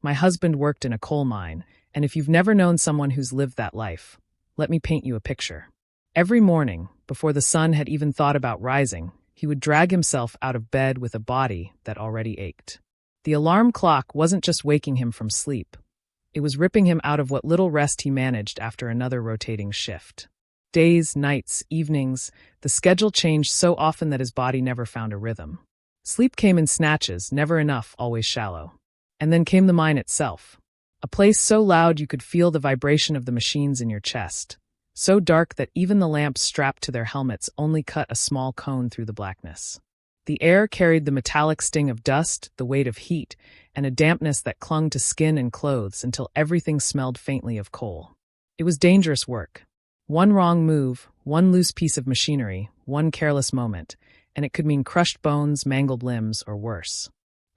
My husband worked in a coal mine, and if you've never known someone who's lived that life, let me paint you a picture. Every morning, before the sun had even thought about rising, he would drag himself out of bed with a body that already ached. The alarm clock wasn't just waking him from sleep. It was ripping him out of what little rest he managed after another rotating shift. Days, nights, evenings, the schedule changed so often that his body never found a rhythm. Sleep came in snatches, never enough, always shallow. And then came the mine itself. A place so loud you could feel the vibration of the machines in your chest. So dark that even the lamps strapped to their helmets only cut a small cone through the blackness. The air carried the metallic sting of dust, the weight of heat, and a dampness that clung to skin and clothes until everything smelled faintly of coal. It was dangerous work. One wrong move, one loose piece of machinery, one careless moment, and it could mean crushed bones, mangled limbs, or worse.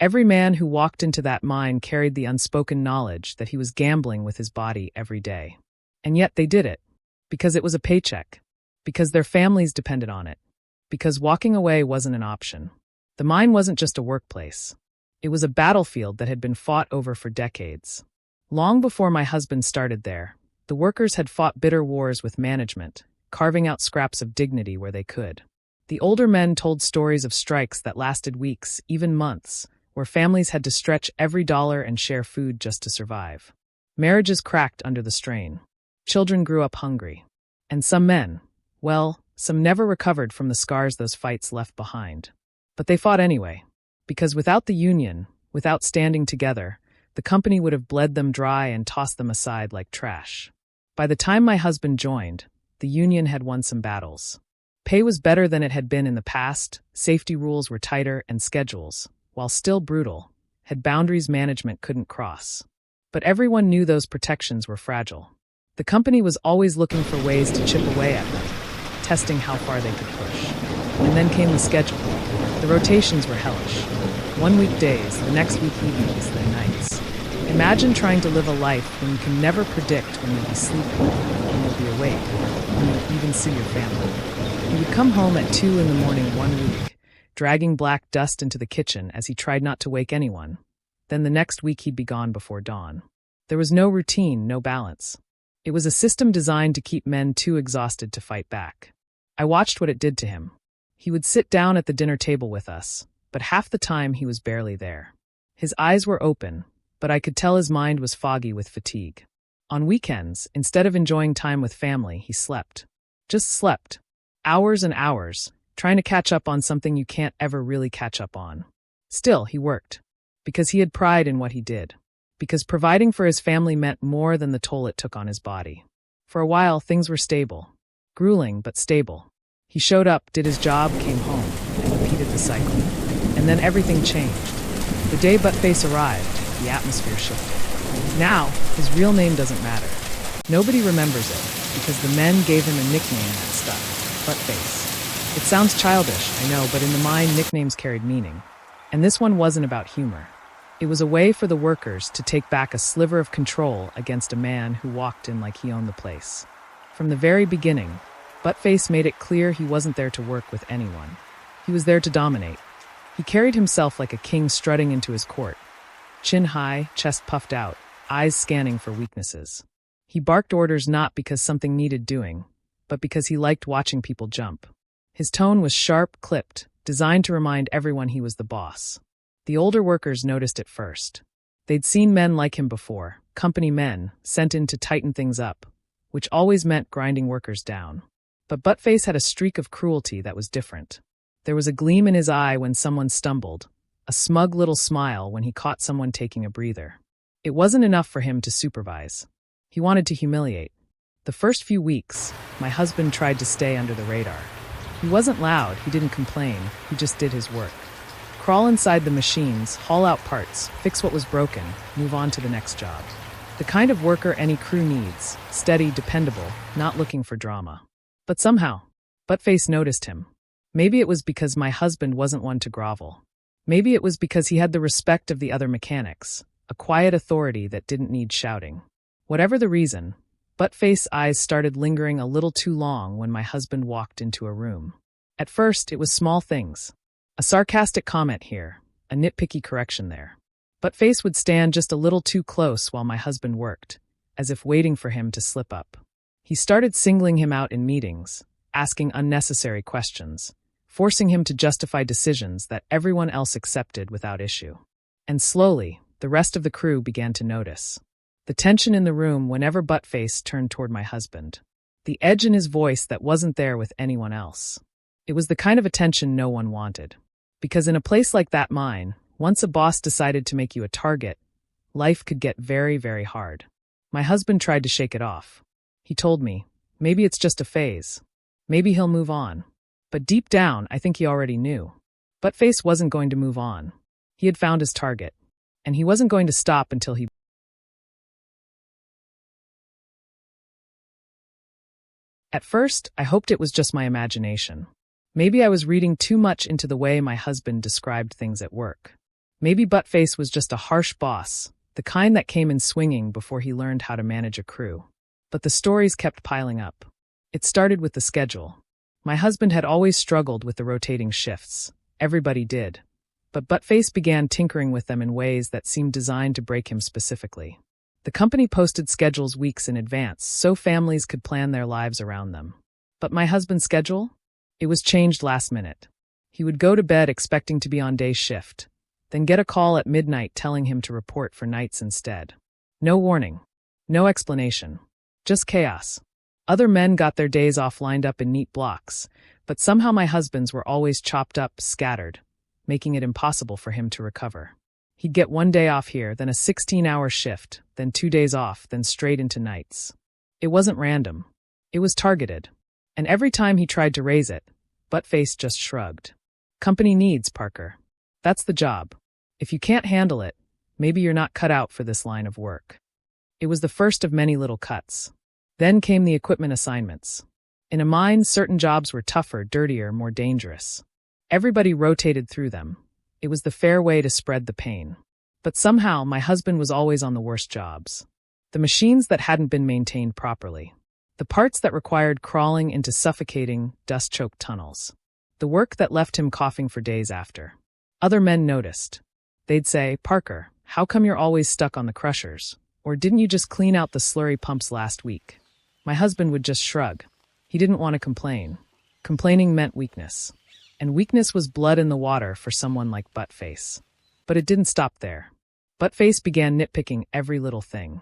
Every man who walked into that mine carried the unspoken knowledge that he was gambling with his body every day. And yet they did it. Because it was a paycheck. Because their families depended on it. Because walking away wasn't an option. The mine wasn't just a workplace. It was a battlefield that had been fought over for decades. Long before my husband started there, the workers had fought bitter wars with management, carving out scraps of dignity where they could. The older men told stories of strikes that lasted weeks, even months, where families had to stretch every dollar and share food just to survive. Marriages cracked under the strain. Children grew up hungry. And some men, well, some never recovered from the scars those fights left behind. But they fought anyway. Because without the union, without standing together, the company would have bled them dry and tossed them aside like trash. By the time my husband joined, the union had won some battles. Pay was better than it had been in the past, safety rules were tighter, and schedules, while still brutal, had boundaries management couldn't cross. But everyone knew those protections were fragile. The company was always looking for ways to chip away at them, testing how far they could push. And then came the schedule. The rotations were hellish. 1 week days, the next week evenings, then nights. Imagine trying to live a life when you can never predict when you'll be sleeping, when you'll be awake, when you'll even see your family. He would come home at 2 in the morning 1 week, dragging black dust into the kitchen as he tried not to wake anyone. Then the next week he'd be gone before dawn. There was no routine, no balance. It was a system designed to keep men too exhausted to fight back. I watched what it did to him. He would sit down at the dinner table with us, but half the time he was barely there. His eyes were open, but I could tell his mind was foggy with fatigue. On weekends, instead of enjoying time with family, he slept. Just slept. Hours and hours, trying to catch up on something you can't ever really catch up on. Still, he worked. Because he had pride in what he did. Because providing for his family meant more than the toll it took on his body. For a while, things were stable. Grueling, but stable. He showed up, did his job, came home, and repeated the cycle. And then everything changed. The day Buttface arrived, the atmosphere shifted. Now, his real name doesn't matter. Nobody remembers it, because the men gave him a nickname that stuck. Buttface. It sounds childish, I know, but in the mine, nicknames carried meaning. And this one wasn't about humor. It was a way for the workers to take back a sliver of control against a man who walked in like he owned the place. From the very beginning, Buttface made it clear he wasn't there to work with anyone. He was there to dominate. He carried himself like a king strutting into his court. Chin high, chest puffed out, eyes scanning for weaknesses. He barked orders not because something needed doing, but because he liked watching people jump. His tone was sharp, clipped, designed to remind everyone he was the boss. The older workers noticed it first. They'd seen men like him before, company men, sent in to tighten things up, which always meant grinding workers down. But Buttface had a streak of cruelty that was different. There was a gleam in his eye when someone stumbled, a smug little smile when he caught someone taking a breather. It wasn't enough for him to supervise. He wanted to humiliate. The first few weeks, my husband tried to stay under the radar. He wasn't loud, he didn't complain, he just did his work. Crawl inside the machines, haul out parts, fix what was broken, move on to the next job. The kind of worker any crew needs, steady, dependable, not looking for drama. But somehow, Buttface noticed him. Maybe it was because my husband wasn't one to grovel. Maybe it was because he had the respect of the other mechanics, a quiet authority that didn't need shouting. Whatever the reason, Buttface's eyes started lingering a little too long when my husband walked into a room. At first, it was small things. A sarcastic comment here, a nitpicky correction there. Buttface would stand just a little too close while my husband worked, as if waiting for him to slip up. He started singling him out in meetings, asking unnecessary questions, forcing him to justify decisions that everyone else accepted without issue. And slowly, the rest of the crew began to notice the tension in the room whenever Buttface turned toward my husband, the edge in his voice that wasn't there with anyone else. It was the kind of attention no one wanted. Because in a place like that mine, once a boss decided to make you a target, life could get very, very hard. My husband tried to shake it off. He told me, maybe it's just a phase. Maybe he'll move on. But deep down, I think he already knew. Buttface wasn't going to move on. He had found his target. And he wasn't going to stop until he... At first, I hoped it was just my imagination. Maybe I was reading too much into the way my husband described things at work. Maybe Buttface was just a harsh boss, the kind that came in swinging before he learned how to manage a crew. But the stories kept piling up. It started with the schedule. My husband had always struggled with the rotating shifts. Everybody did. But Buttface began tinkering with them in ways that seemed designed to break him specifically. The company posted schedules weeks in advance so families could plan their lives around them. But my husband's schedule? It was changed last minute. He would go to bed expecting to be on day shift, then get a call at midnight telling him to report for nights instead. No warning. No explanation. Just chaos. Other men got their days off lined up in neat blocks, but somehow my husband's were always chopped up, scattered, making it impossible for him to recover. He'd get one day off here, then a 16-hour shift, then 2 days off, then straight into nights. It wasn't random. It was targeted. And every time he tried to raise it, Buttface just shrugged. Company needs, Parker. That's the job. If you can't handle it, maybe you're not cut out for this line of work. It was the first of many little cuts. Then came the equipment assignments. In a mine, certain jobs were tougher, dirtier, more dangerous. Everybody rotated through them. It was the fair way to spread the pain. But somehow, my husband was always on the worst jobs. The machines that hadn't been maintained properly. The parts that required crawling into suffocating, dust-choked tunnels. The work that left him coughing for days after. Other men noticed. They'd say, Parker, how come you're always stuck on the crushers? Or didn't you just clean out the slurry pumps last week? My husband would just shrug. He didn't want to complain. Complaining meant weakness. And weakness was blood in the water for someone like Buttface. But it didn't stop there. Buttface began nitpicking every little thing.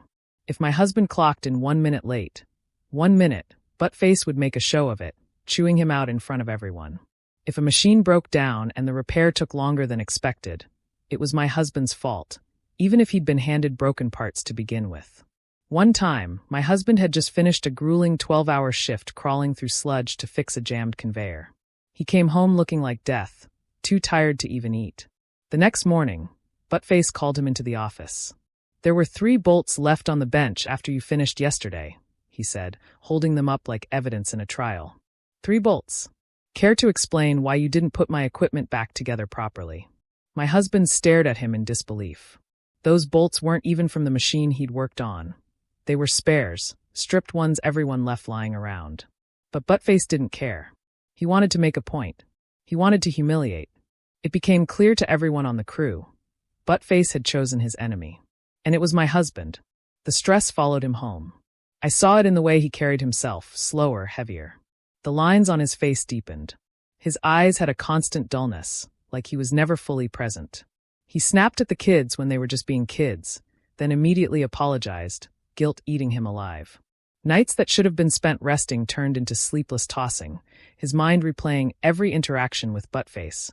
If my husband clocked in 1 minute late, 1 minute, Buttface would make a show of it, chewing him out in front of everyone. If a machine broke down and the repair took longer than expected, it was my husband's fault, even if he'd been handed broken parts to begin with. One time, my husband had just finished a grueling 12-hour shift crawling through sludge to fix a jammed conveyor. He came home looking like death, too tired to even eat. The next morning, Buttface called him into the office. There were 3 bolts left on the bench after you finished yesterday, he said, holding them up like evidence in a trial. 3 bolts. Care to explain why you didn't put my equipment back together properly? My husband stared at him in disbelief. Those bolts weren't even from the machine he'd worked on. They were spares, stripped ones everyone left lying around. But Buttface didn't care. He wanted to make a point. He wanted to humiliate. It became clear to everyone on the crew. Buttface had chosen his enemy. And it was my husband. The stress followed him home. I saw it in the way he carried himself, slower, heavier. The lines on his face deepened. His eyes had a constant dullness, like he was never fully present. He snapped at the kids when they were just being kids, then immediately apologized, guilt eating him alive. Nights that should have been spent resting turned into sleepless tossing, his mind replaying every interaction with Buttface,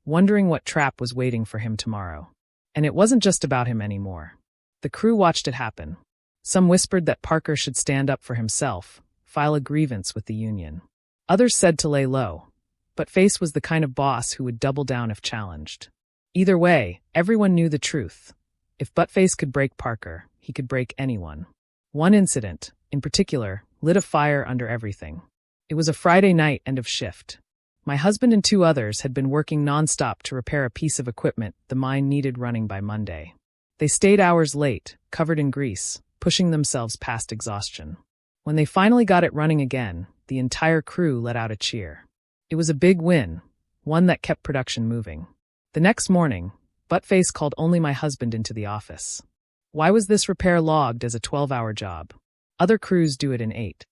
wondering what trap was waiting for him tomorrow. And it wasn't just about him anymore. The crew watched it happen. Some whispered that Parker should stand up for himself, file a grievance with the union. Others said to lay low. Buttface was the kind of boss who would double down if challenged. Either way, everyone knew the truth. If Buttface could break Parker, he could break anyone. One incident, in particular, lit a fire under everything. It was a Friday night, end of shift. My husband and 2 others had been working nonstop to repair a piece of equipment the mine needed running by Monday. They stayed hours late, covered in grease, pushing themselves past exhaustion. When they finally got it running again, the entire crew let out a cheer. It was a big win, one that kept production moving. The next morning, Buttface called only my husband into the office. Why was this repair logged as a 12-hour job? Other crews do it in 8.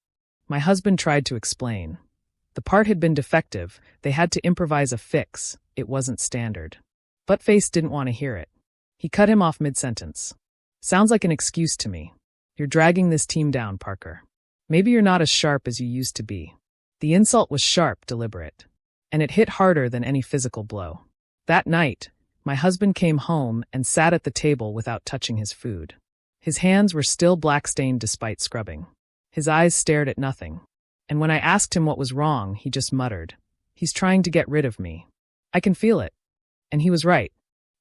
My husband tried to explain. The part had been defective, they had to improvise a fix, it wasn't standard. Buttface didn't want to hear it. He cut him off mid-sentence. Sounds like an excuse to me. You're dragging this team down, Parker. Maybe you're not as sharp as you used to be. The insult was sharp, deliberate. And it hit harder than any physical blow. That night, my husband came home and sat at the table without touching his food. His hands were still black-stained despite scrubbing. His eyes stared at nothing. And when I asked him what was wrong, he just muttered, "He's trying to get rid of me. I can feel it." And he was right.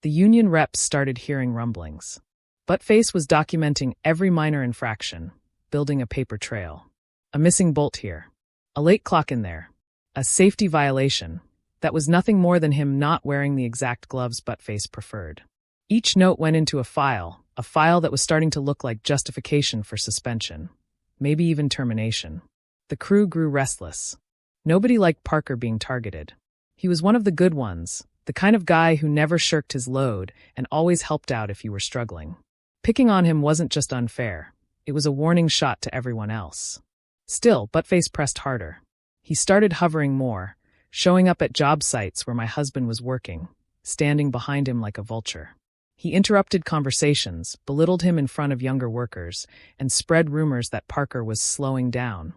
The union reps started hearing rumblings. Buttface was documenting every minor infraction, building a paper trail. A missing bolt here. A late clock in there. A safety violation. That was nothing more than him not wearing the exact gloves Buttface preferred. Each note went into a file that was starting to look like justification for suspension. Maybe even termination. The crew grew restless. Nobody liked Parker being targeted. He was one of the good ones, the kind of guy who never shirked his load and always helped out if you were struggling. Picking on him wasn't just unfair. It was a warning shot to everyone else. Still, Buttface pressed harder. He started hovering more, showing up at job sites where my husband was working, standing behind him like a vulture. He interrupted conversations, belittled him in front of younger workers, and spread rumors that Parker was slowing down,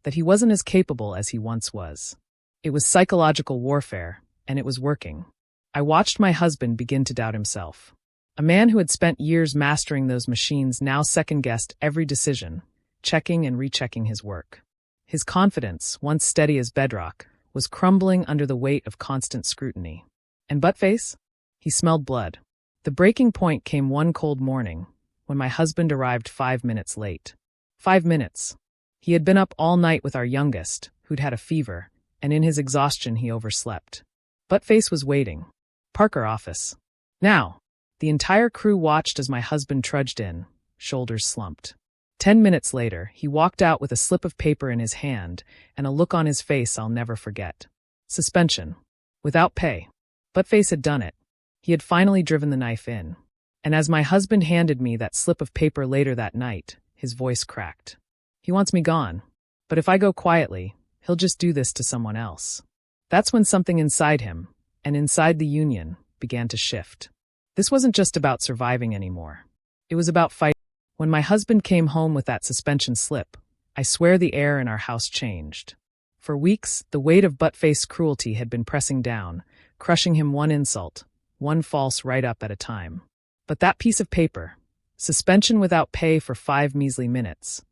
that he wasn't as capable as he once was. It was psychological warfare, and it was working. I watched my husband begin to doubt himself. A man who had spent years mastering those machines now second-guessed every decision, checking and rechecking his work. His confidence, once steady as bedrock, was crumbling under the weight of constant scrutiny. And Buttface? He smelled blood. The breaking point came one cold morning, when my husband arrived 5 minutes late. 5 minutes. He had been up all night with our youngest, who'd had a fever, and in his exhaustion he overslept. Buttface was waiting. Parker office. Now. The entire crew watched as my husband trudged in, shoulders slumped. 10 minutes later, he walked out with a slip of paper in his hand and a look on his face I'll never forget. Suspension. Without pay. Buttface had done it. He had finally driven the knife in. And as my husband handed me that slip of paper later that night, his voice cracked. He wants me gone. But if I go quietly, he'll just do this to someone else. That's when something inside him, and inside the union, began to shift. This wasn't just about surviving anymore. It was about fighting. When my husband came home with that suspension slip, I swear the air in our house changed. For weeks, the weight of Buttface cruelty had been pressing down, crushing him one insult, one false write-up at a time. But that piece of paper, suspension without pay for 5 measly minutes,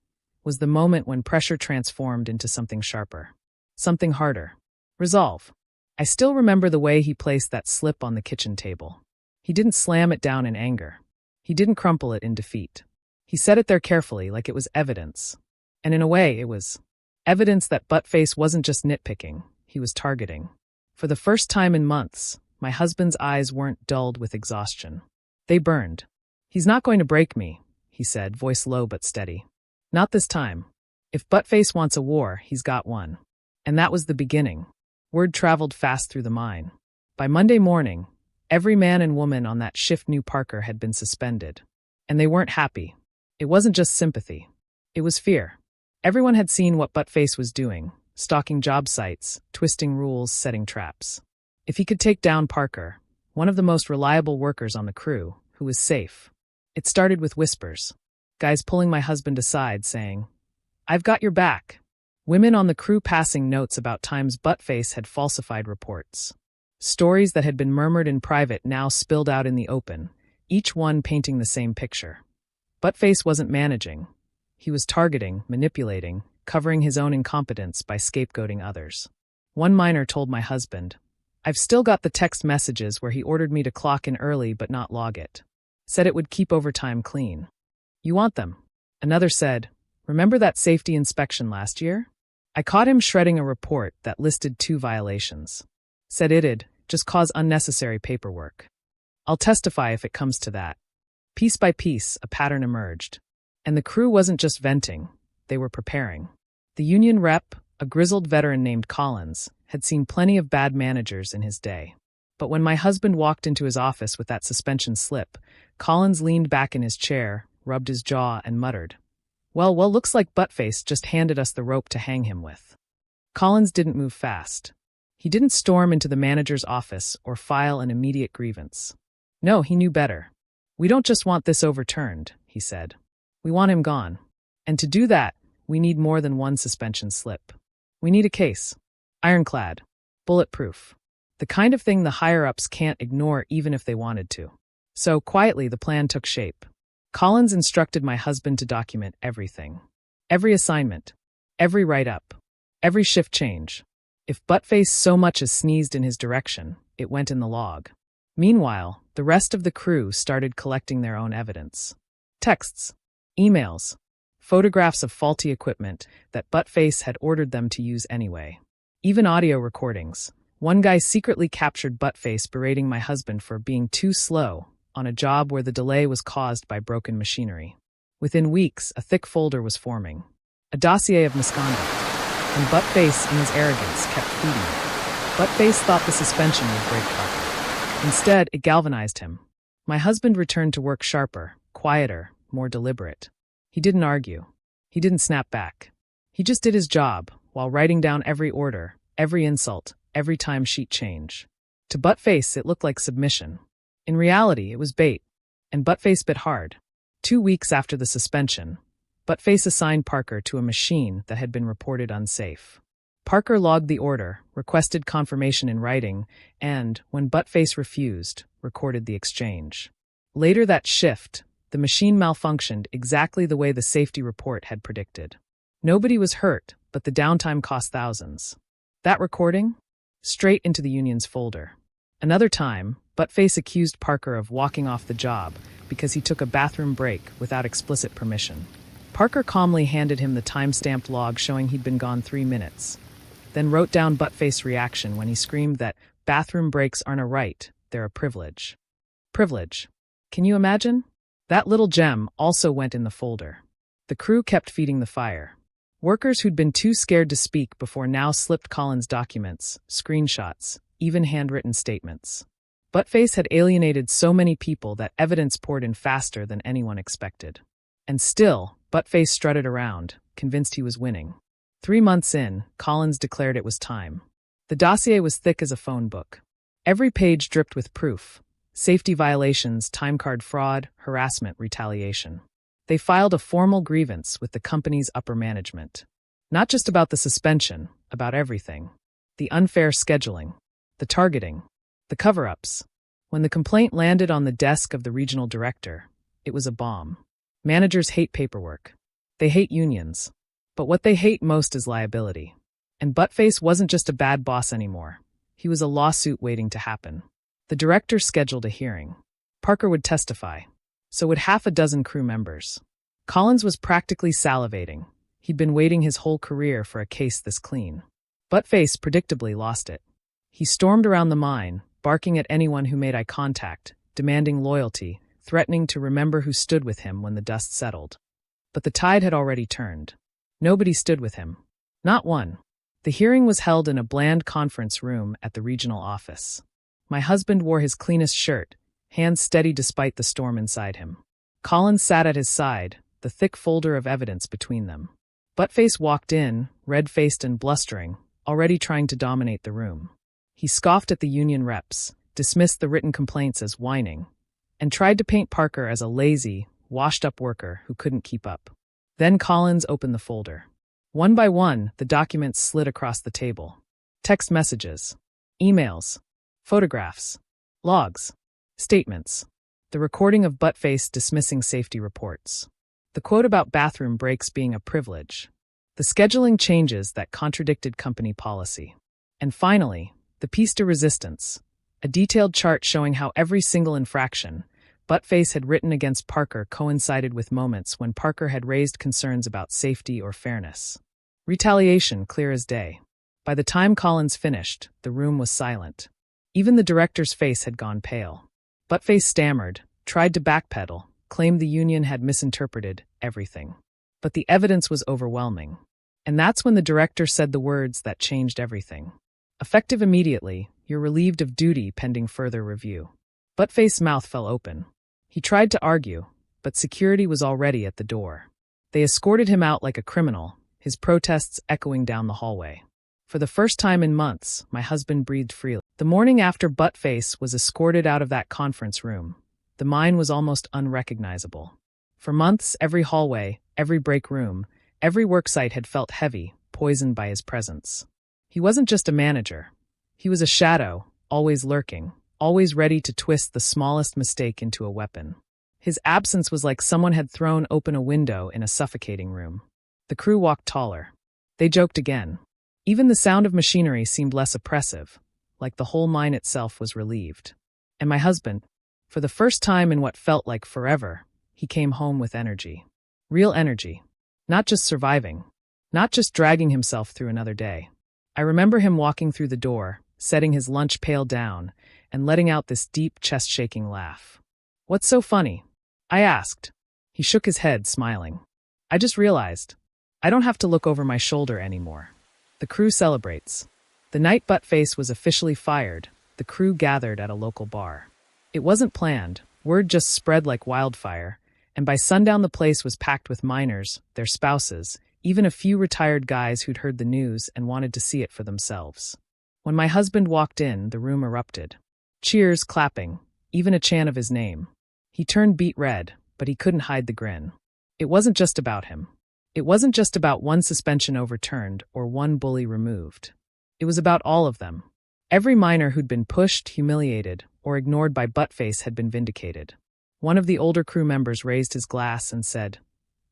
was the moment when pressure transformed into something sharper. Something harder. Resolve. I still remember the way he placed that slip on the kitchen table. He didn't slam it down in anger. He didn't crumple it in defeat. He set it there carefully, like it was evidence. And in a way, it was evidence that Buttface wasn't just nitpicking, he was targeting. For the first time in months, my husband's eyes weren't dulled with exhaustion. They burned. "He's not going to break me," he said, voice low but steady. "Not this time. If Buttface wants a war, he's got one." And that was the beginning. Word traveled fast through the mine. By Monday morning, every man and woman on that shift knew Parker had been suspended. And they weren't happy. It wasn't just sympathy. It was fear. Everyone had seen what Buttface was doing, stalking job sites, twisting rules, setting traps. If he could take down Parker, one of the most reliable workers on the crew, who was safe. It started with whispers. Guys pulling my husband aside, saying, "I've got your back." Women on the crew passing notes about times Buttface had falsified reports. Stories that had been murmured in private now spilled out in the open, each one painting the same picture. Buttface wasn't managing. He was targeting, manipulating, covering his own incompetence by scapegoating others. One miner told my husband, "I've still got the text messages where he ordered me to clock in early but not log it. Said it would keep overtime clean. You want them?" Another said, "Remember that safety inspection last year? I caught him shredding a report that listed 2 violations. Said it'd just cause unnecessary paperwork. I'll testify if it comes to that." Piece by piece, a pattern emerged. And the crew wasn't just venting, they were preparing. The union rep, a grizzled veteran named Collins, had seen plenty of bad managers in his day. But when my husband walked into his office with that suspension slip, Collins leaned back in his chair, rubbed his jaw, and muttered, Well, looks like Buttface just handed us the rope to hang him with." Collins didn't move fast. He didn't storm into the manager's office or file an immediate grievance. No, he knew better. "We don't just want this overturned," he said. "We want him gone. And to do that, we need more than one suspension slip. We need a case. Ironclad. Bulletproof. The kind of thing the higher-ups can't ignore even if they wanted to." So, quietly, the plan took shape. Collins instructed my husband to document everything. Every assignment. Every write-up. Every shift change. If Buttface so much as sneezed in his direction, it went in the log. Meanwhile, the rest of the crew started collecting their own evidence. Texts, emails, photographs of faulty equipment that Buttface had ordered them to use anyway. Even audio recordings. One guy secretly captured Buttface berating my husband for being too slow on a job where the delay was caused by broken machinery. Within weeks, a thick folder was forming. A dossier of misconduct. And Buttface, in his arrogance, kept feeding it. Buttface thought the suspension would break Parker. Instead, it galvanized him. My husband returned to work sharper, quieter, more deliberate. He didn't argue. He didn't snap back. He just did his job, while writing down every order, every insult, every timesheet change. To Buttface, it looked like submission. In reality, it was bait. And Buttface bit hard. 2 weeks after the suspension, Buttface assigned Parker to a machine that had been reported unsafe. Parker logged the order, requested confirmation in writing, and, when Buttface refused, recorded the exchange. Later that shift, the machine malfunctioned exactly the way the safety report had predicted. Nobody was hurt, but the downtime cost thousands. That recording? Straight into the union's folder. Another time, Buttface accused Parker of walking off the job because he took a bathroom break without explicit permission. Parker calmly handed him the time-stamped log showing he'd been gone 3 minutes, then wrote down Buttface's reaction when he screamed that bathroom breaks aren't a right, they're a privilege. Privilege. Can you imagine? That little gem also went in the folder. The crew kept feeding the fire. Workers who'd been too scared to speak before now slipped Collins documents, screenshots, even handwritten statements. Buttface had alienated so many people that evidence poured in faster than anyone expected. And still, Buttface strutted around, convinced he was winning. 3 months in, Collins declared it was time. The dossier was thick as a phone book. Every page dripped with proof. Safety violations, timecard fraud, harassment, retaliation. They filed a formal grievance with the company's upper management. Not just about the suspension, about everything. The unfair scheduling, the targeting, the cover-ups. When the complaint landed on the desk of the regional director, it was a bomb. Managers hate paperwork. They hate unions. But what they hate most is liability. And Buttface wasn't just a bad boss anymore. He was a lawsuit waiting to happen. The director scheduled a hearing. Parker would testify. So would half a dozen crew members. Collins was practically salivating. He'd been waiting his whole career for a case this clean. Buttface predictably lost it. He stormed around the mine, barking at anyone who made eye contact, demanding loyalty, threatening to remember who stood with him when the dust settled. But the tide had already turned. Nobody stood with him. Not one. The hearing was held in a bland conference room at the regional office. My husband wore his cleanest shirt, hands steady despite the storm inside him. Collins sat at his side, the thick folder of evidence between them. Buttface walked in, red-faced and blustering, already trying to dominate the room. He scoffed at the union reps, dismissed the written complaints as whining, and tried to paint Parker as a lazy, washed-up worker who couldn't keep up. Then Collins opened the folder. One by one, the documents slid across the table. Text messages, emails, photographs, logs, statements, the recording of Buttface dismissing safety reports, the quote about bathroom breaks being a privilege, the scheduling changes that contradicted company policy, and finally, the piece de resistance, a detailed chart showing how every single infraction Buttface had written against Parker coincided with moments when Parker had raised concerns about safety or fairness. Retaliation clear as day. By the time Collins finished, the room was silent. Even the director's face had gone pale. Buttface stammered, tried to backpedal, claimed the union had misinterpreted everything. But the evidence was overwhelming. And that's when the director said the words that changed everything. Effective immediately, You're relieved of duty pending further review. Buttface's mouth fell open. He tried to argue, but security was already at the door. They escorted him out like a criminal, his protests echoing down the hallway. For the first time in months, my husband breathed freely. The morning after Buttface was escorted out of that conference room, the mine was almost unrecognizable. For months, every hallway, every break room, every worksite had felt heavy, poisoned by his presence. He wasn't just a manager. He was a shadow, always lurking, always ready to twist the smallest mistake into a weapon. His absence was like someone had thrown open a window in a suffocating room. The crew walked taller. They joked again. Even the sound of machinery seemed less oppressive, like the whole mine itself was relieved. And my husband, for the first time in what felt like forever, he came home with energy. Real energy. Not just surviving. Not just dragging himself through another day. I remember him walking through the door, setting his lunch pail down, and letting out this deep, chest-shaking laugh. "What's so funny?" I asked. He shook his head, smiling. "I just realized. I don't have to look over my shoulder anymore." The crew celebrates. The night Buttface was officially fired, the crew gathered at a local bar. It wasn't planned, word just spread like wildfire, and by sundown the place was packed with miners, their spouses, even a few retired guys who'd heard the news and wanted to see it for themselves. When my husband walked in, the room erupted. Cheers, clapping, even a chant of his name. He turned beet red, but he couldn't hide the grin. It wasn't just about him. It wasn't just about one suspension overturned or one bully removed. It was about all of them. Every miner who'd been pushed, humiliated, or ignored by Buttface had been vindicated. One of the older crew members raised his glass and said,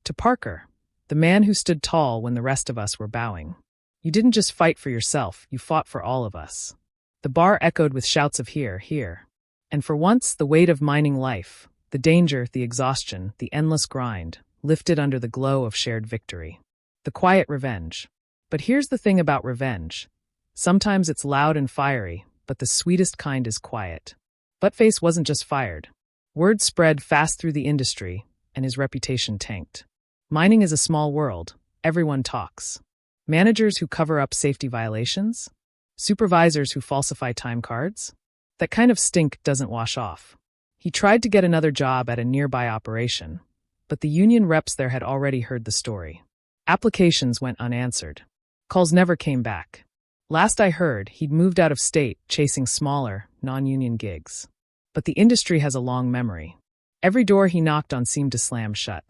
"To Parker, the man who stood tall when the rest of us were bowing. You didn't just fight for yourself, you fought for all of us." The bar echoed with shouts of "Hear, hear." And for once, the weight of mining life, the danger, the exhaustion, the endless grind, lifted under the glow of shared victory. The quiet revenge. But here's the thing about revenge. Sometimes it's loud and fiery, but the sweetest kind is quiet. Buttface wasn't just fired. Word spread fast through the industry, and his reputation tanked. Mining is a small world. Everyone talks. Managers who cover up safety violations? Supervisors who falsify time cards? That kind of stink doesn't wash off. He tried to get another job at a nearby operation, but the union reps there had already heard the story. Applications went unanswered. Calls never came back. Last I heard, he'd moved out of state, chasing smaller, non-union gigs. But the industry has a long memory. Every door he knocked on seemed to slam shut.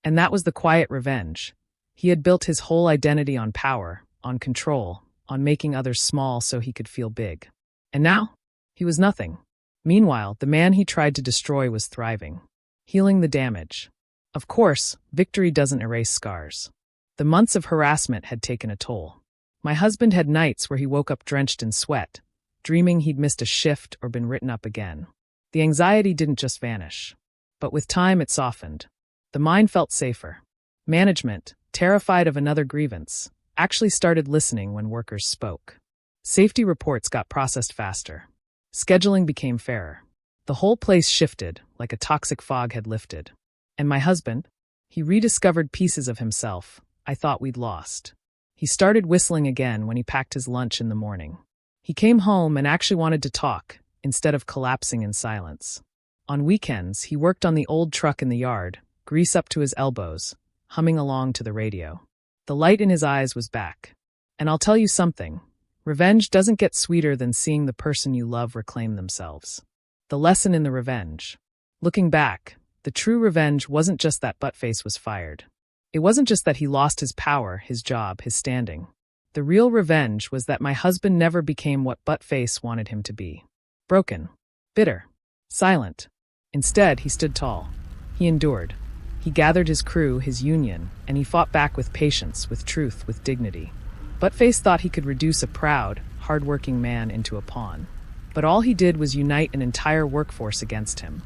And that was the quiet revenge. He had built his whole identity on power, on control, on making others small so he could feel big. And now? He was nothing. Meanwhile, the man he tried to destroy was thriving, healing the damage. Of course, victory doesn't erase scars. The months of harassment had taken a toll. My husband had nights where he woke up drenched in sweat, dreaming he'd missed a shift or been written up again. The anxiety didn't just vanish. But with time it softened. The mind felt safer. Management, terrified of another grievance, actually started listening when workers spoke. Safety reports got processed faster. Scheduling became fairer. The whole place shifted, like a toxic fog had lifted. And my husband? He rediscovered pieces of himself I thought we'd lost. He started whistling again when he packed his lunch in the morning. He came home and actually wanted to talk, instead of collapsing in silence. On weekends, he worked on the old truck in the yard, grease up to his elbows, humming along to the radio. The light in his eyes was back. And I'll tell you something. Revenge doesn't get sweeter than seeing the person you love reclaim themselves. The lesson in the revenge. Looking back, the true revenge wasn't just that Buttface was fired. It wasn't just that he lost his power, his job, his standing. The real revenge was that my husband never became what Buttface wanted him to be. Broken. Bitter. Silent. Instead, he stood tall. He endured. He gathered his crew, his union, and he fought back with patience, with truth, with dignity. Buttface thought he could reduce a proud, hardworking man into a pawn. But all he did was unite an entire workforce against him,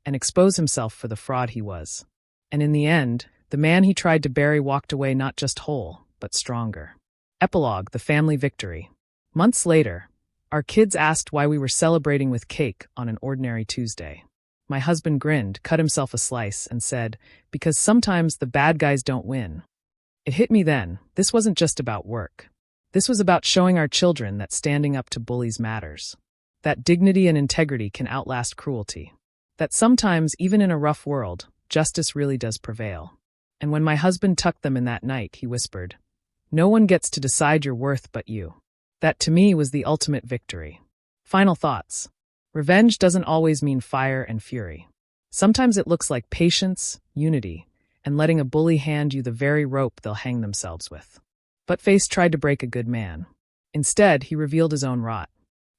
and expose himself for the fraud he was. And in the end, the man he tried to bury walked away not just whole, but stronger. Epilogue, the family victory. Months later, our kids asked why we were celebrating with cake on an ordinary Tuesday. My husband grinned, cut himself a slice, and said, "Because sometimes the bad guys don't win." It hit me then, this wasn't just about work. This was about showing our children that standing up to bullies matters. That dignity and integrity can outlast cruelty. That sometimes, even in a rough world, justice really does prevail. And when my husband tucked them in that night, he whispered, "No one gets to decide your worth but you." That to me was the ultimate victory. Final thoughts. Revenge doesn't always mean fire and fury. Sometimes it looks like patience, unity, and letting a bully hand you the very rope they'll hang themselves with. But Face tried to break a good man. Instead, he revealed his own rot.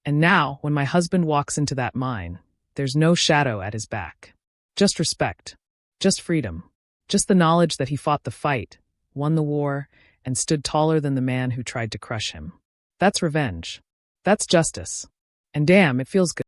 And now, when my husband walks into that mine, there's no shadow at his back. Just respect. Just freedom. Just the knowledge that he fought the fight, won the war, and stood taller than the man who tried to crush him. That's revenge. That's justice. And damn, it feels good.